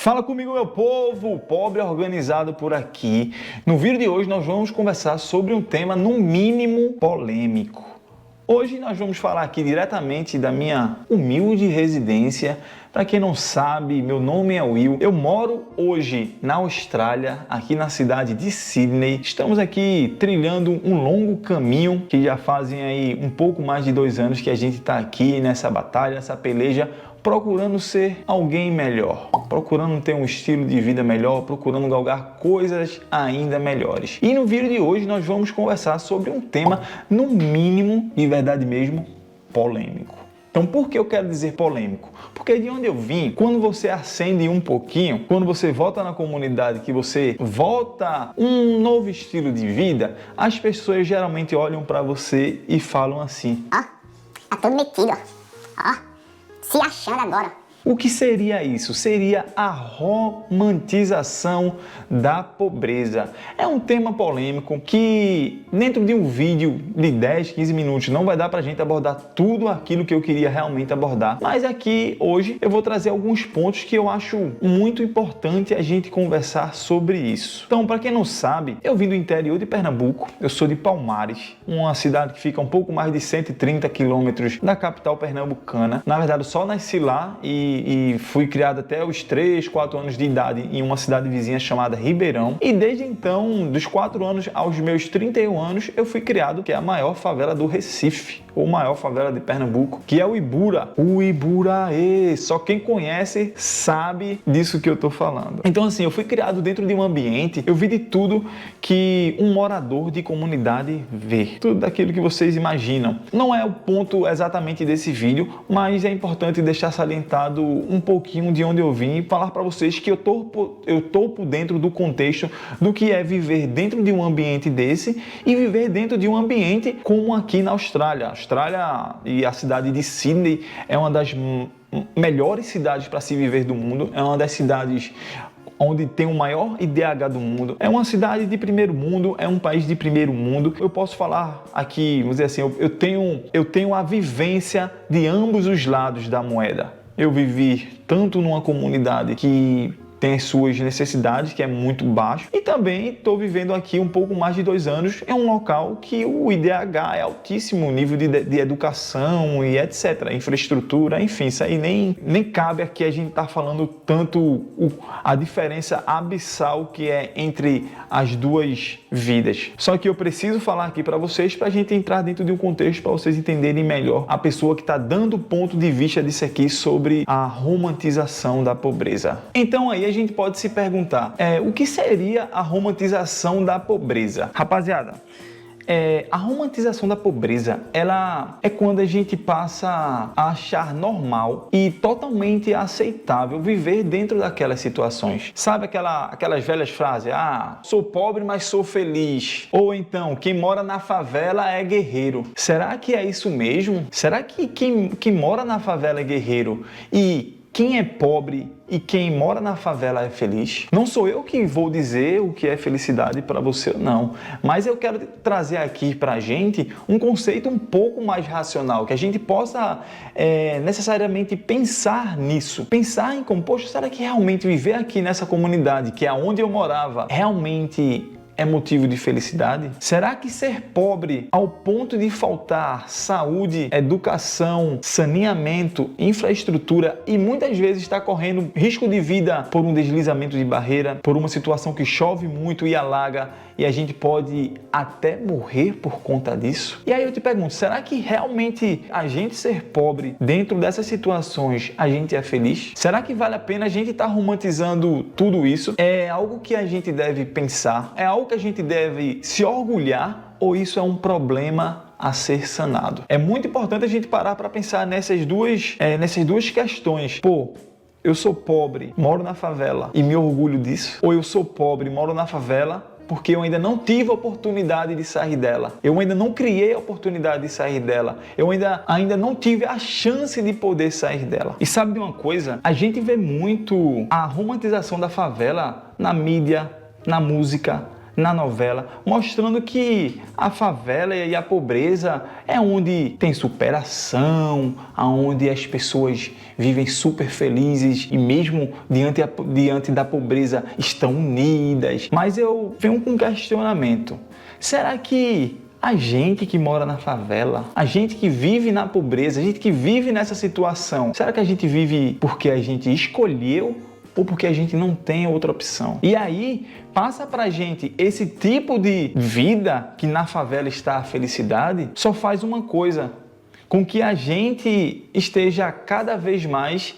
Fala comigo, meu povo, pobre organizado por aqui. No vídeo de hoje nós vamos conversar sobre um tema no mínimo polêmico. Hoje nós vamos falar aqui diretamente da minha humilde residência. Para quem não sabe, meu nome é Will. Eu moro hoje na Austrália, aqui na cidade de Sydney. Estamos aqui trilhando um longo caminho que já fazem aí um pouco mais de 2 anos que a gente está aqui nessa batalha, nessa peleja, procurando ser alguém melhor, procurando ter um estilo de vida melhor, procurando galgar coisas ainda melhores. E no vídeo de hoje nós vamos conversar sobre um tema, no mínimo, de verdade mesmo, polêmico. Então, por que eu quero dizer polêmico? Porque de onde eu vim, quando você acende um pouquinho, quando você volta na comunidade, que você volta um novo estilo de vida, as pessoas geralmente olham para você e falam assim: Ó, tá todo metido, ó, se achando agora. O que seria isso? Seria a romantização da pobreza. É um tema polêmico que dentro de um vídeo de 10, 15 minutos não vai dar pra gente abordar tudo aquilo que eu queria realmente abordar. Mas aqui hoje eu vou trazer alguns pontos que eu acho muito importante a gente conversar sobre isso. Então, para quem não sabe, eu vim do interior de Pernambuco, eu sou de Palmares, uma cidade que fica um pouco mais de 130 quilômetros da capital pernambucana. Na verdade, eu só nasci lá e fui criado até os 3, 4 anos de idade em uma cidade vizinha chamada Ribeirão. E desde então, dos 4 anos aos meus 31 anos, eu fui criado, que é a maior favela do Recife, ou maior favela de Pernambuco, que é o Ibura. O Iburaê! Só quem conhece sabe disso que eu tô falando. Então assim, eu fui criado dentro de um ambiente, eu vi de tudo que um morador de comunidade vê. Tudo daquilo que vocês imaginam. Não é o ponto exatamente desse vídeo, mas é importante deixar salientado um pouquinho de onde eu vim e falar para vocês que eu tô por dentro do contexto do que é viver dentro de um ambiente desse e viver dentro de um ambiente como aqui na Austrália. A Austrália e a cidade de Sydney é uma das melhores cidades para se viver do mundo, é uma das cidades onde tem o maior IDH do mundo, é uma cidade de primeiro mundo, é um país de primeiro mundo. Eu posso falar aqui, vamos dizer assim, eu tenho a vivência de ambos os lados da moeda. Eu vivi tanto numa comunidade que tem as suas necessidades, que é muito baixo, e também estou vivendo aqui um pouco mais de 2 anos em um local que o IDH é altíssimo, o nível de educação e etc, infraestrutura, enfim, isso aí nem cabe aqui a gente estar falando tanto a diferença abissal que é entre as duas vidas. Só que eu preciso falar aqui para vocês para a gente entrar dentro de um contexto para vocês entenderem melhor a pessoa que está dando o ponto de vista disso aqui sobre a romantização da pobreza. Então aí a gente pode se perguntar, o que seria a romantização da pobreza? Rapaziada, a romantização da pobreza, ela é quando a gente passa a achar normal e totalmente aceitável viver dentro daquelas situações. Sabe aquelas velhas frases? Ah, sou pobre, mas sou feliz. Ou então, quem mora na favela é guerreiro. Será que é isso mesmo? Será que quem mora na favela é guerreiro e quem é pobre e quem mora na favela é feliz? Não sou eu que vou dizer o que é felicidade para você, não. Mas eu quero trazer aqui para a gente um conceito um pouco mais racional, que a gente possa necessariamente pensar nisso. Pensar em como, poxa, será que realmente viver aqui nessa comunidade, que é onde eu morava, realmente é motivo de felicidade? Será que ser pobre ao ponto de faltar saúde, educação, saneamento, infraestrutura e muitas vezes está correndo risco de vida por um deslizamento de barreira, por uma situação que chove muito e alaga e a gente pode até morrer por conta disso? E aí eu te pergunto, será que realmente a gente ser pobre dentro dessas situações a gente é feliz? Será que vale a pena a gente estar romantizando tudo isso? É algo que a gente deve pensar? É algo que a gente deve se orgulhar, ou isso é um problema a ser sanado? É muito importante a gente parar para pensar nessas duas questões. Pô, eu sou pobre, moro na favela e me orgulho disso? Ou eu sou pobre, moro na favela porque eu ainda não tive a oportunidade de sair dela. Eu ainda não criei a oportunidade de sair dela. Eu ainda não tive a chance de poder sair dela. E sabe de uma coisa? A gente vê muito a romantização da favela na mídia, na música, na novela, mostrando que a favela e a pobreza é onde tem superação, onde as pessoas vivem super felizes e mesmo diante da pobreza estão unidas. Mas eu venho com um questionamento. Será que a gente que mora na favela, a gente que vive na pobreza, a gente que vive nessa situação, será que a gente vive porque a gente escolheu ou porque a gente não tem outra opção? E aí passa pra gente esse tipo de vida que na favela está a felicidade, só faz uma coisa, com que a gente esteja cada vez mais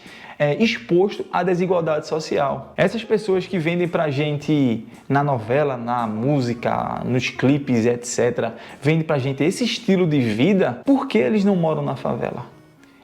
exposto à desigualdade social. Essas pessoas que vendem pra gente na novela, na música, nos clipes, etc., vendem pra gente esse estilo de vida, por que eles não moram na favela?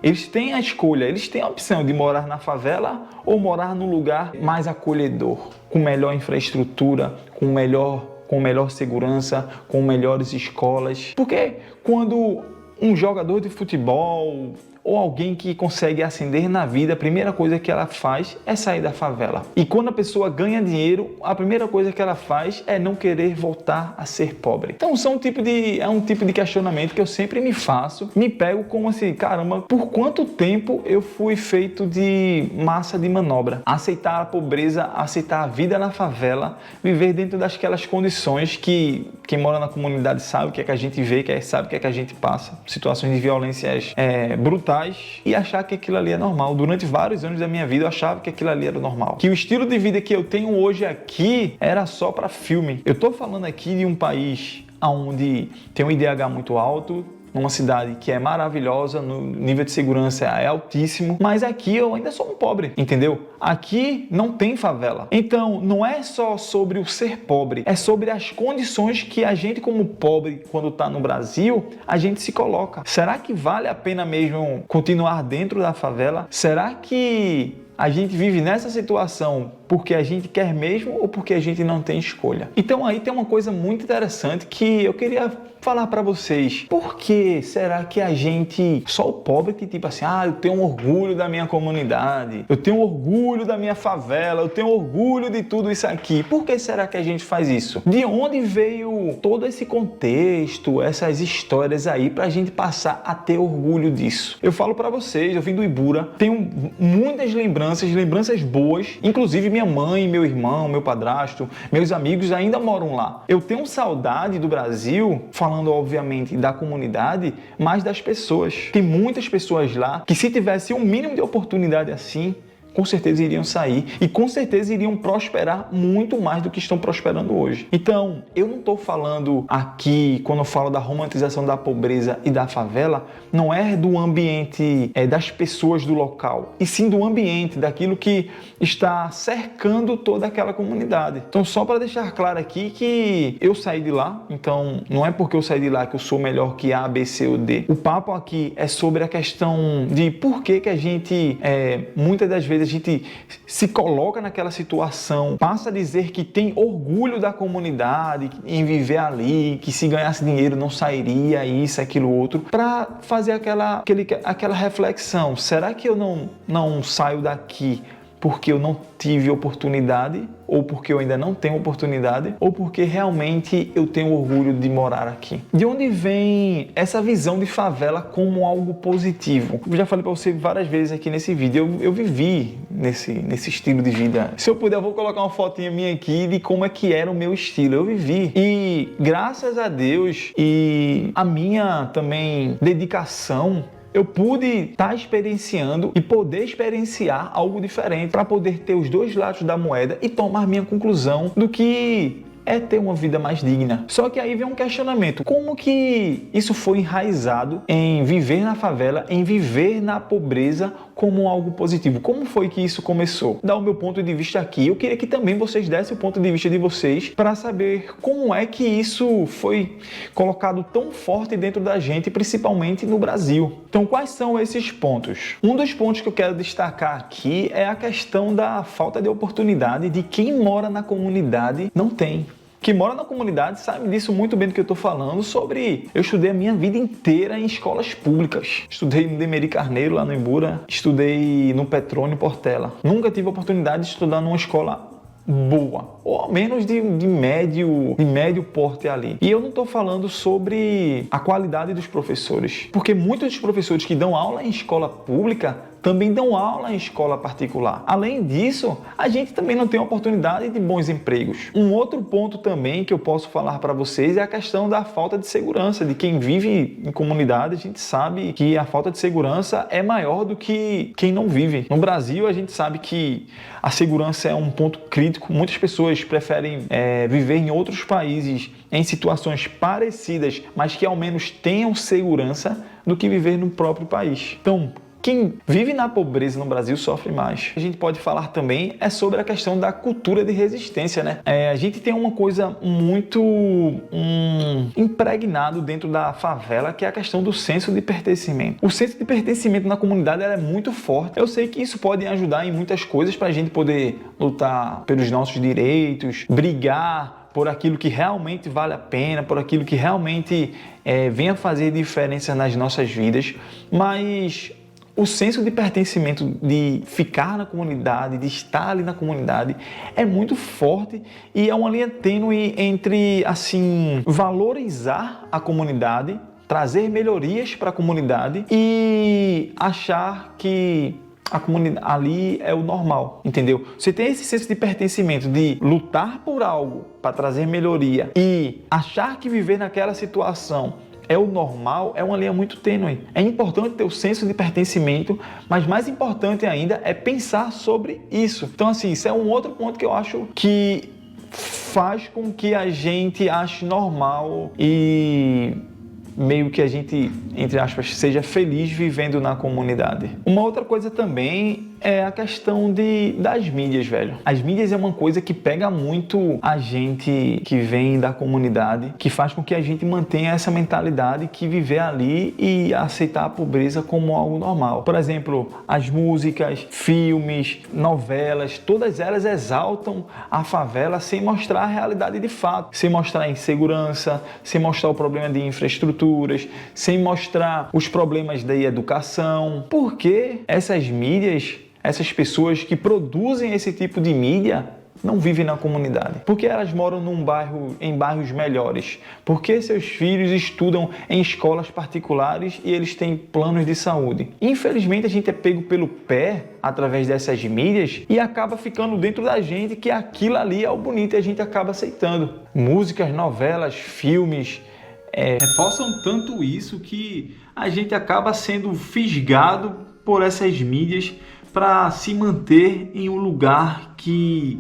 Eles têm a escolha, eles têm a opção de morar na favela ou morar num lugar mais acolhedor, com melhor infraestrutura, com melhor segurança, com melhores escolas. Porque quando um jogador de futebol ou alguém que consegue ascender na vida, a primeira coisa que ela faz é sair da favela. E quando a pessoa ganha dinheiro, a primeira coisa que ela faz é não querer voltar a ser pobre. Então é um tipo de questionamento que eu sempre me faço, me pego como assim, caramba, por quanto tempo eu fui feito de massa de manobra? Aceitar a pobreza, aceitar a vida na favela, viver dentro daquelas condições que quem mora na comunidade sabe o que é que a gente vê, sabe o que é que a gente passa, situações de violências brutais, e achar que aquilo ali é normal. Durante vários anos da minha vida eu achava que aquilo ali era normal, que o estilo de vida que eu tenho hoje aqui era só para filme. Eu tô falando aqui de um país onde tem um IDH muito alto, numa cidade que é maravilhosa, no nível de segurança é altíssimo, mas aqui eu ainda sou um pobre, entendeu? Aqui não tem favela. Então, não é só sobre o ser pobre, é sobre as condições que a gente como pobre, quando está no Brasil, a gente se coloca. Será que vale a pena mesmo continuar dentro da favela? Será que a gente vive nessa situação porque a gente quer mesmo ou porque a gente não tem escolha? Então aí tem uma coisa muito interessante que eu queria falar para vocês. Por que será que a gente, só o pobre que tipo assim, eu tenho orgulho da minha comunidade, eu tenho orgulho da minha favela, eu tenho orgulho de tudo isso aqui. Por que será que a gente faz isso? De onde veio todo esse contexto, essas histórias aí pra gente passar a ter orgulho disso? Eu falo para vocês, eu vim do Ibura, tenho muitas lembranças boas, inclusive minha mãe, meu irmão, meu padrasto, meus amigos ainda moram lá. Eu tenho saudade do Brasil, falando obviamente da comunidade, mas das pessoas. Tem muitas pessoas lá que se tivesse um mínimo de oportunidade assim, com certeza iriam sair e com certeza iriam prosperar muito mais do que estão prosperando hoje. Então, eu não estou falando aqui, quando eu falo da romantização da pobreza e da favela, não é do ambiente das pessoas do local, e sim do ambiente, daquilo que está cercando toda aquela comunidade. Então, só para deixar claro aqui que eu saí de lá, então não é porque eu saí de lá que eu sou melhor que A, B, C ou D. O papo aqui é sobre a questão de por que a gente, muitas das vezes, a gente se coloca naquela situação, passa a dizer que tem orgulho da comunidade em viver ali, que se ganhasse dinheiro não sairia, isso, aquilo, outro, para fazer aquela reflexão. Será que eu não saio daqui porque eu não tive oportunidade, ou porque eu ainda não tenho oportunidade, ou porque realmente eu tenho orgulho de morar aqui? De onde vem essa visão de favela como algo positivo? Eu já falei para você várias vezes aqui nesse vídeo, eu vivi nesse estilo de vida. Se eu puder, eu vou colocar uma fotinha minha aqui de como é que era o meu estilo. Eu vivi. E graças a Deus e a minha também dedicação, eu pude estar experienciando e poder experienciar algo diferente para poder ter os dois lados da moeda e tomar minha conclusão do que é ter uma vida mais digna. Só que aí vem um questionamento. Como que isso foi enraizado em viver na favela, em viver na pobreza como algo positivo? Como foi que isso começou? Dar o meu ponto de vista aqui. Eu queria que também vocês dessem o ponto de vista de vocês para saber como é que isso foi colocado tão forte dentro da gente, principalmente no Brasil. Então, quais são esses pontos? Um dos pontos que eu quero destacar aqui é a questão da falta de oportunidade de quem mora na comunidade não tem. Quem mora na comunidade sabe disso muito bem do que eu estou falando sobre... Eu estudei a minha vida inteira em escolas públicas. Estudei no Demeri Carneiro, lá no Ibura. Estudei no Petrônio Portela. Nunca tive a oportunidade de estudar numa escola boa, ou ao menos de médio porte ali. E eu não estou falando sobre a qualidade dos professores, porque muitos dos professores que dão aula em escola pública também dão aula em escola particular. Além disso, a gente também não tem oportunidade de bons empregos. Um outro ponto também que eu posso falar para vocês é a questão da falta de segurança. De quem vive em comunidade, a gente sabe que a falta de segurança é maior do que quem não vive. No Brasil, a gente sabe que a segurança é um ponto crítico. Muitas pessoas preferem viver em outros países em situações parecidas, mas que ao menos tenham segurança, do que viver no próprio país. Então, quem vive na pobreza no Brasil sofre mais. A gente pode falar também sobre a questão da cultura de resistência, né? A gente tem uma coisa muito impregnado dentro da favela, que é a questão do senso de pertencimento. O senso de pertencimento na comunidade é muito forte. Eu sei que isso pode ajudar em muitas coisas para a gente poder lutar pelos nossos direitos, brigar por aquilo que realmente vale a pena, por aquilo que realmente venha fazer diferença nas nossas vidas, mas o senso de pertencimento, de ficar na comunidade, de estar ali na comunidade, é muito forte e é uma linha tênue entre, assim, valorizar a comunidade, trazer melhorias para a comunidade e achar que a comunidade ali é o normal, entendeu? Você tem esse senso de pertencimento, de lutar por algo para trazer melhoria e achar que viver naquela situação é o normal, é uma linha muito tênue. É importante ter o senso de pertencimento, mas mais importante ainda é pensar sobre isso. Então, assim, isso é um outro ponto que eu acho que faz com que a gente ache normal e meio que a gente, entre aspas, seja feliz vivendo na comunidade. Uma outra coisa também é a questão das mídias, velho. As mídias é uma coisa que pega muito a gente que vem da comunidade, que faz com que a gente mantenha essa mentalidade que viver ali e aceitar a pobreza como algo normal. Por exemplo, as músicas, filmes, novelas, todas elas exaltam a favela sem mostrar a realidade de fato, sem mostrar a insegurança, sem mostrar o problema de infraestruturas, sem mostrar os problemas da educação. Porque essas mídias, essas pessoas que produzem esse tipo de mídia não vivem na comunidade. Porque elas moram em bairros melhores. Porque seus filhos estudam em escolas particulares e eles têm planos de saúde. Infelizmente, a gente é pego pelo pé através dessas mídias e acaba ficando dentro da gente que aquilo ali é o bonito e a gente acaba aceitando. Músicas, novelas, filmes reforçam tanto isso que a gente acaba sendo fisgado por essas mídias para se manter em um lugar que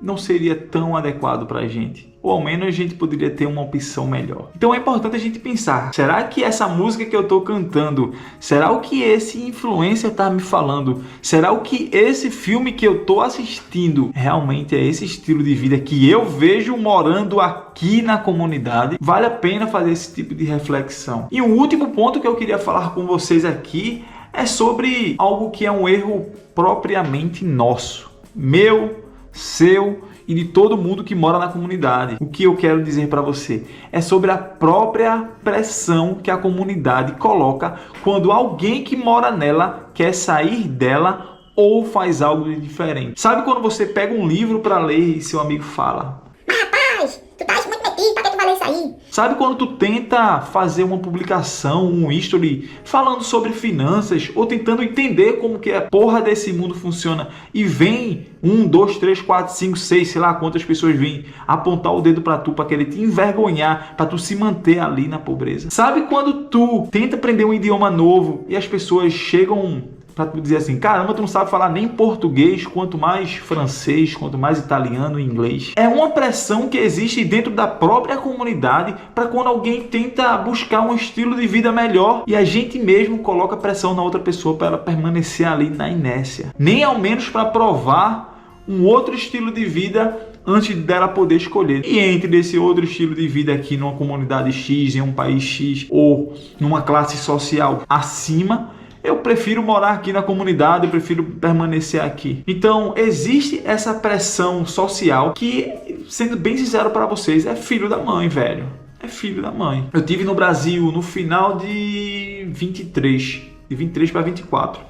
não seria tão adequado para a gente. Ou ao menos a gente poderia ter uma opção melhor. Então é importante a gente pensar, será que essa música que eu estou cantando, será o que esse influencer está me falando? Será o que esse filme que eu estou assistindo realmente é esse estilo de vida que eu vejo morando aqui na comunidade? Vale a pena fazer esse tipo de reflexão. E o último ponto que eu queria falar com vocês aqui é sobre algo que é um erro propriamente nosso. Meu, seu e de todo mundo que mora na comunidade. O que eu quero dizer para você é sobre a própria pressão que a comunidade coloca quando alguém que mora nela quer sair dela ou faz algo de diferente. Sabe quando você pega um livro para ler e seu amigo fala: "Mas rapaz, tu tá muito metido, pra que tu vai ler isso aí?" Sabe quando tu tenta fazer uma publicação, um history, falando sobre finanças ou tentando entender como que a porra desse mundo funciona e vem 1, 2, 3, 4, 5, 6, sei lá quantas pessoas vêm apontar o dedo pra tu, pra querer te envergonhar, pra tu se manter ali na pobreza? Sabe quando tu tenta aprender um idioma novo e as pessoas chegam pra tu dizer assim: caramba, tu não sabe falar nem português, quanto mais francês, quanto mais italiano e inglês? É uma pressão que existe dentro da própria comunidade para quando alguém tenta buscar um estilo de vida melhor e a gente mesmo coloca pressão na outra pessoa para ela permanecer ali na inércia. Nem ao menos para provar um outro estilo de vida antes dela poder escolher. E entre esse outro estilo de vida aqui numa comunidade X, em um país X ou numa classe social acima, eu prefiro morar aqui na comunidade, eu prefiro permanecer aqui. Então, existe essa pressão social que, sendo bem sincero para vocês, é filho da mãe, velho. É filho da mãe. Eu tive no Brasil no final de 23 para 24.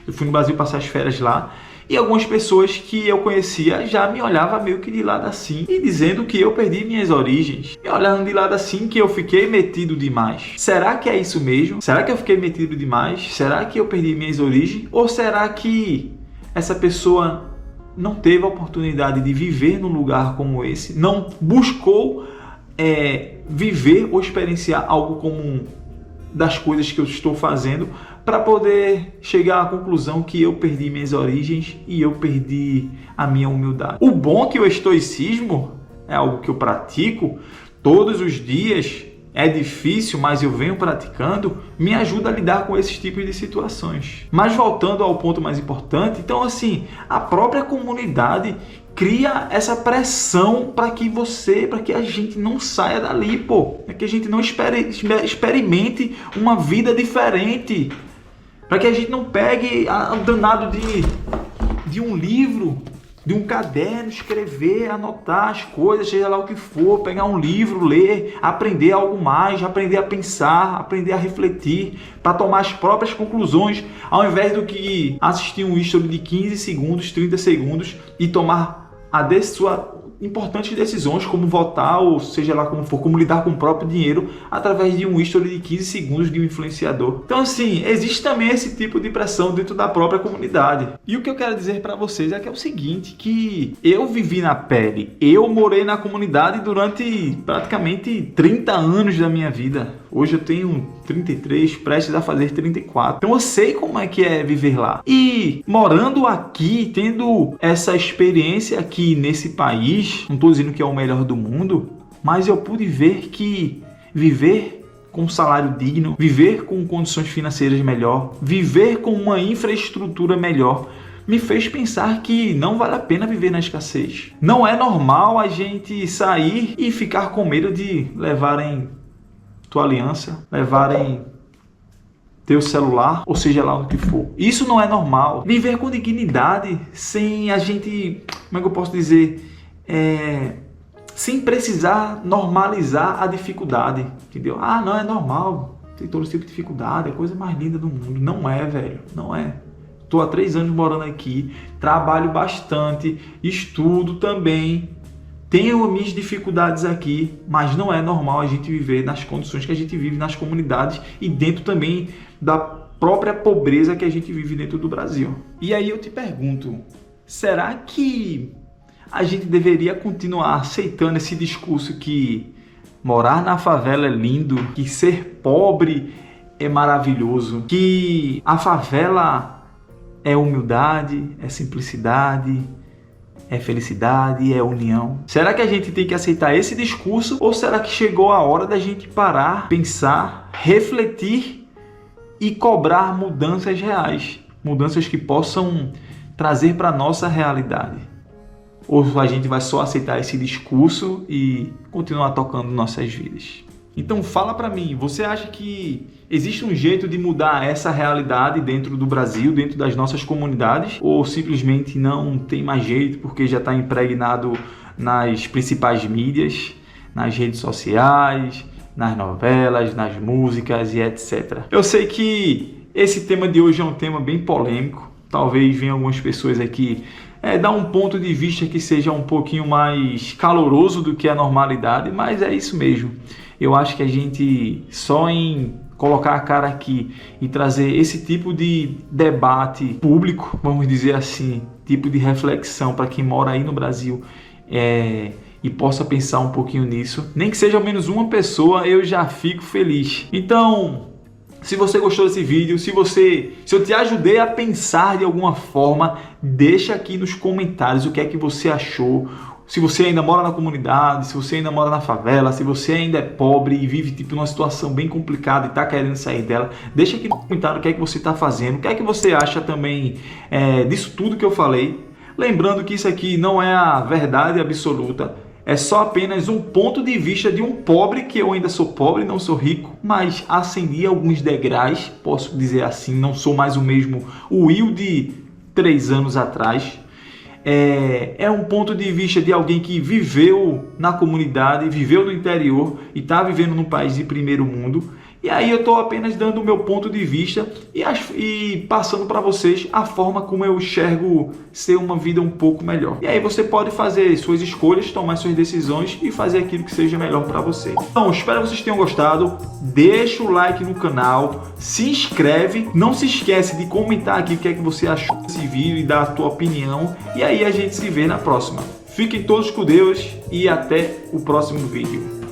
Eu fui no Brasil passar as férias lá E algumas pessoas que eu conhecia já me olhavam meio que de lado assim e dizendo que eu perdi minhas origens. Me olhando de lado assim que eu fiquei metido demais. Será que é isso mesmo? Será que eu fiquei metido demais? Será que eu perdi minhas origens? Ou será que essa pessoa não teve a oportunidade de viver num lugar como esse? Não buscou viver ou experienciar algo comum das coisas que eu estou fazendo para poder chegar à conclusão que eu perdi minhas origens e eu perdi a minha humildade. O bom é que o estoicismo é algo que eu pratico todos os dias, é difícil, mas eu venho praticando, me ajuda a lidar com esses tipos de situações. Mas voltando ao ponto mais importante, então assim, a própria comunidade cria essa pressão para que a gente não saia dali, para que a gente não experimente uma vida diferente, para que a gente não pegue o danado de um livro, de um caderno, escrever, anotar as coisas, seja lá o que for, pegar um livro, ler, aprender algo mais, aprender a pensar, aprender a refletir, para tomar as próprias conclusões, ao invés do que assistir um history de 15 segundos, 30 segundos e tomar sua importantes decisões, como votar, ou seja lá como for, como lidar com o próprio dinheiro, através de um history de 15 segundos de um influenciador. Então assim, existe também esse tipo de pressão dentro da própria comunidade. E o que eu quero dizer para vocês é que é o seguinte, que eu vivi na pele, eu morei na comunidade durante praticamente 30 anos da minha vida. Hoje eu tenho 33, prestes a fazer 34. Então eu sei como é que é viver lá. E morando aqui, tendo essa experiência aqui nesse país, não estou dizendo que é o melhor do mundo, mas eu pude ver que viver com um salário digno, viver com condições financeiras melhor, viver com uma infraestrutura melhor, me fez pensar que não vale a pena viver na escassez. Não é normal a gente sair e ficar com medo de levarem tua aliança, levarem teu celular, ou seja lá o que for. Isso não é normal. Viver com dignidade, sem a gente, como é que eu posso dizer, sem precisar normalizar a dificuldade, entendeu? Ah, não, é normal, tem todo tipo de dificuldade, é a coisa mais linda do mundo. Não é, velho, não é. Estou há 3 anos morando aqui, trabalho bastante, estudo também, tenho minhas dificuldades aqui, mas não é normal a gente viver nas condições que a gente vive nas comunidades e dentro também da própria pobreza que a gente vive dentro do Brasil. E aí eu te pergunto, será que a gente deveria continuar aceitando esse discurso que morar na favela é lindo, que ser pobre é maravilhoso, que a favela é humildade, é simplicidade, é felicidade, é união? Será que a gente tem que aceitar esse discurso ou será que chegou a hora da gente parar, pensar, refletir e cobrar mudanças reais, mudanças que possam trazer para a nossa realidade? Ou a gente vai só aceitar esse discurso e continuar tocando nossas vidas? Então fala para mim, você acha que existe um jeito de mudar essa realidade dentro do Brasil, dentro das nossas comunidades? Ou simplesmente não tem mais jeito porque já está impregnado nas principais mídias, nas redes sociais, nas novelas, nas músicas e etc. Eu sei que esse tema de hoje é um tema bem polêmico, talvez venham algumas pessoas aqui dar um ponto de vista que seja um pouquinho mais caloroso do que a normalidade, mas é isso mesmo. Eu acho que a gente, só em colocar a cara aqui e trazer esse tipo de debate público, vamos dizer assim, tipo de reflexão para quem mora aí no Brasil e possa pensar um pouquinho nisso, nem que seja ao menos uma pessoa, eu já fico feliz. Então, se você gostou desse vídeo, se eu te ajudei a pensar de alguma forma, deixa aqui nos comentários o que é que você achou. Se você ainda mora na comunidade, se você ainda mora na favela, se você ainda é pobre e vive numa situação bem complicada e está querendo sair dela, deixa aqui no comentário o que é que você está fazendo, o que é que você acha também disso tudo que eu falei. Lembrando que isso aqui não é a verdade absoluta, é só apenas um ponto de vista de um pobre, que eu ainda sou pobre, não sou rico, mas ascendi alguns degraus, posso dizer assim, não sou mais o mesmo Will de 3 anos atrás. É um ponto de vista de alguém que viveu na comunidade, viveu no interior e está vivendo num país de primeiro mundo, E aí eu estou apenas dando o meu ponto de vista e passando para vocês a forma como eu enxergo ser uma vida um pouco melhor. E aí você pode fazer suas escolhas, tomar suas decisões e fazer aquilo que seja melhor para você. Então, espero que vocês tenham gostado. Deixa o like no canal, se inscreve, não se esquece de comentar aqui o que é que você achou desse vídeo e dar a tua opinião. E aí a gente se vê na próxima. Fiquem todos com Deus e até o próximo vídeo.